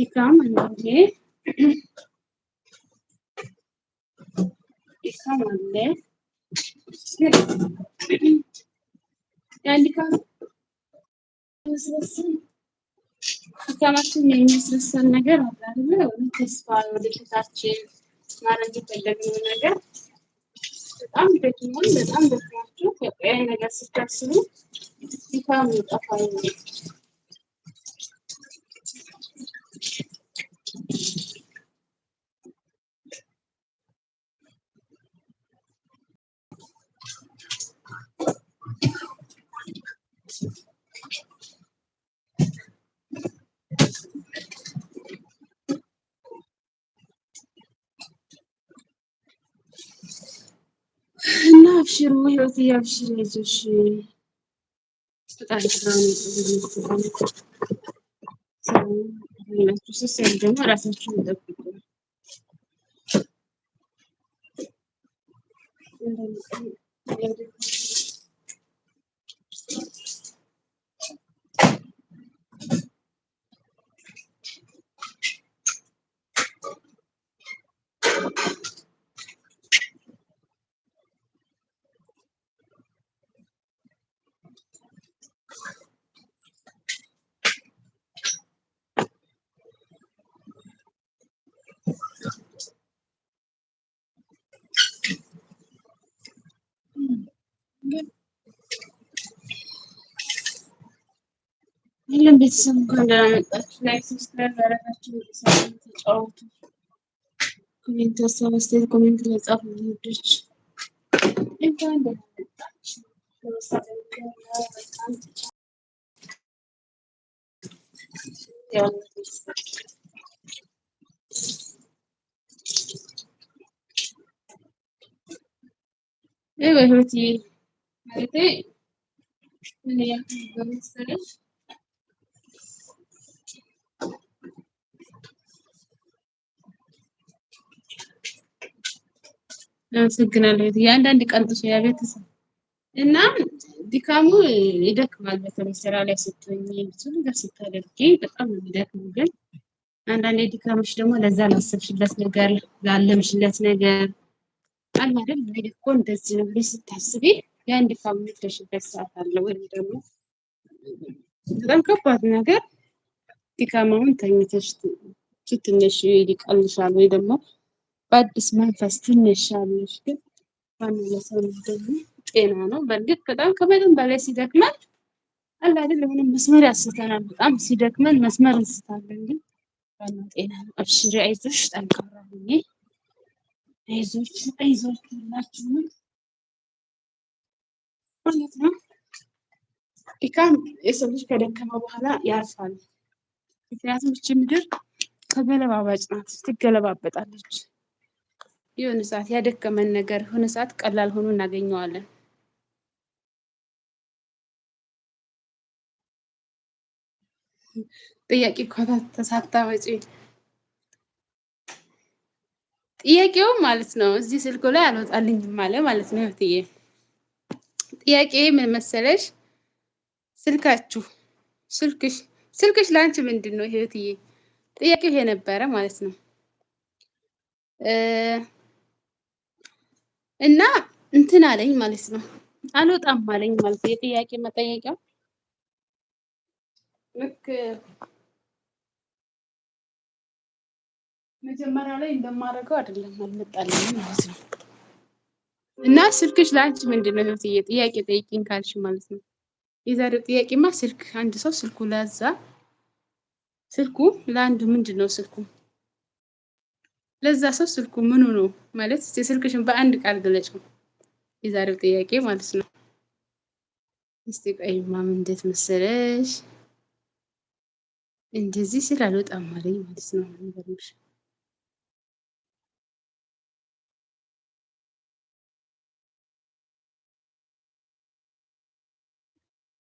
ድካም አንዳንዴ ድካም አለ። ያን ድካም መስለስን ድካማችን የሚያስረሳን ነገር አለ አይደል? ተስፋ ወደፊታችን ማድረግ የፈለግነው ነገር በጣም ደክሞን በጣም ደክሟችሁ በቃ ነገር ስታስቡ ድካም ይጠፋል። እና አብሽሩ ህይወት ያብሽር አይዞሽ ፈጣሪ ሰላም ያላችሁ ስትሰሩ ደግሞ ራሳችሁን ጠብቁ። ይሄን ቤተሰብ እንኳን ደህና መጣችሁ። ላይክ ሰብስክራይብ ያደረጋችሁ ቤተሰብ ተጫወቱ። ኮሜንት ሀሳብ አስተያየት ኮሜንት ላይ ጻፉ። ልጆች እንኳን ደህና መጣችሁ። ህይወቴ ማለቴ ምን ያክል በመሰለሽ አመሰግናለሁ። የአንዳንድ ቀልጦች ያ ቤተሰብ እና ድካሙ ይደክማል። በተለይ ስራ ላይ ስትሆኚ ብዙ ነገር ስታደርጊ በጣም ነው የሚደክመው። ግን አንዳንዴ ድካምሽ ደግሞ ለዛ ላሰብሽለት ነገር ላለምሽለት ነገር አለ አይደል? ወይ እኮ እንደዚህ ነው ብለሽ ስታስቢ ያን ድካም የምትረሽበት ሰዓት አለ። ወይም ደግሞ በጣም ከባድ ነገር ድካማውን ተኝተሽ ትንሽ ይቀልሻል ወይ ደግሞ በአዲስ መንፈስ ትነሻለሽ። ግን ዋናው ለሰው ልጅ ደግሞ ጤና ነው። በእርግጥ በጣም ከመጠን በላይ ሲደክመን አለ አይደል የሆነ መስመር ያስተናል። በጣም ሲደክመን መስመር እንስታለን። ግን ዋናው ጤና ነው። አብሽሪ፣ አይዞሽ፣ ጠንካራ ሁኚ። አይዞሽ አይዞሽ ሁላችሁም ማለት ነው። ድካም የሰው ልጅ ከደከመ በኋላ ያርፋል። ምክንያቱም እቺ ምድር ተገለባባጭ ናት፣ ትገለባበጣለች። የሆነ ሰዓት ያደከመን ነገር የሆነ ሰዓት ቀላል ሆኖ እናገኘዋለን። ጥያቄ እኮ ተሳታወጪ ጥያቄው ማለት ነው እዚህ ስልኩ ላይ አልወጣልኝም ማለት ነው። እህትዬ ጥያቄ ምን መሰለሽ? ስልክሽ ላንቺ ምንድነው? እህትዬ ጥያቄው ይሄ ነበረ ማለት ነው። እና እንትን አለኝ ማለት ነው። አልወጣም አለኝ ማለት ነው። የጥያቄ መጠየቂያው ልክ መጀመሪያ ላይ እንደማደርገው አይደለም አልመጣልኝም ማለት ነው። እና ስልክሽ ላንቺ ምንድነው? እህትዬ ጥያቄ ጠይቂኝ ካልሽ ማለት ነው። የዛሬው ጥያቄማ ስልክ አንድ ሰው ስልኩ ለአንድ ምንድነው? ስልኩ ለዛ ሰው ስልኩ ምኑ ነው ማለት ስልክሽን በአንድ ቃል ገለጪው። የዛሬው ጥያቄ ማለት ነው። እስቲ ቆይማ ምን እንዴት መሰለሽ እንደዚህ ስል አልወጣም አለኝ ማለት ነው።